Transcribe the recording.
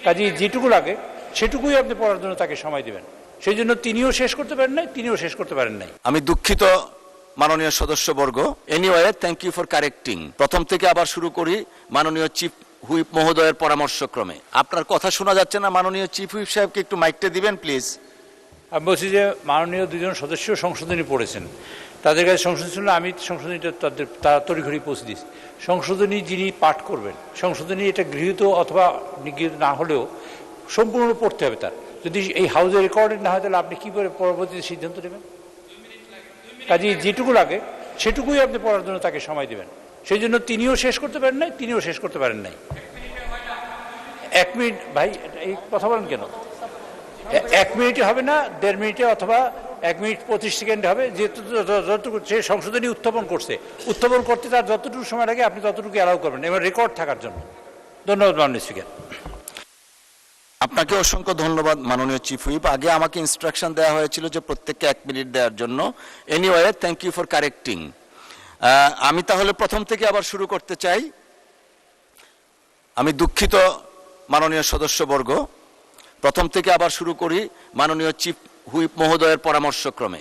কাজেই যেটুকু লাগে সেটুকুই আপনি পড়ার জন্য তাকে সময় দেবেন। সেই জন্য তিনিও শেষ করতে পারেন নাই, তিনিও শেষ করতে পারেন নাই। আমি দুঃখিত মাননীয় সদস্যবর্গ। Anyway, thank you for correcting. প্রথম থেকে আবার শুরু করি মাননীয় চিফ হুইপ মহোদয়ের পরামর্শক্রমে। আপনার কথা শোনা যাচ্ছে না, মাননীয় চিফ হুইপ সাহেবকে একটু মাইকটা দিবেন প্লিজ। আমি বলছি যে মাননীয় দুজন সদস্য সংশোধনী পড়েছেন, তাদের কাছে সংশোধনী ছিল, আমি সংশোধনীটা তাদের তড়িঘড়ি পৌঁছে দিচ্ছি। সংশোধনী যিনি পাঠ করবেন, সংশোধনী এটা গৃহীত অথবা গৃহীত না হলেও সম্পূর্ণ পড়তে হবে তার। যদি এই হাউসে রেকর্ডেড না হয় তাহলে আপনি কী করে পরবর্তীতে সিদ্ধান্ত নেবেন? কাজেই যেটুকু লাগে সেটুকুই আপনি পড়ার জন্য তাকে সময় দেবেন। সেই জন্য তিনিও শেষ করতে পারেন নাই, তিনিও শেষ করতে পারেন নাই। 1 মিনিট ভাই, এই কথা বলেন কেন? 1 মিনিটে হবে না, 1.5 মিনিটে অথবা 1 মিনিট 25 সেকেন্ডে হবে। যেহেতু যতটুকু সে সংশোধনী উত্থাপন করতে তার যতটুকু সময় লাগে আপনি ততটুকু অ্যালাউ করবেন, এবার রেকর্ড থাকার জন্য। ধন্যবাদ মাননীয় স্পিকার। আপনাকে অসংখ্য ধন্যবাদ মাননীয় চিফ হুইপ। আগে আমাকে ইনস্ট্রাকশন দেওয়া হয়েছিল যে প্রত্যেককে 1 মিনিট দেওয়ার জন্য। Anyway, thank you for correcting. আমি তাহলে প্রথম থেকে আবার শুরু করতে চাই। আমি দুঃখিত মাননীয় সদস্যবর্গ। প্রথম থেকে আবার শুরু করি মাননীয় চিফ হুইপ মহোদয়ের পরামর্শক্রমে।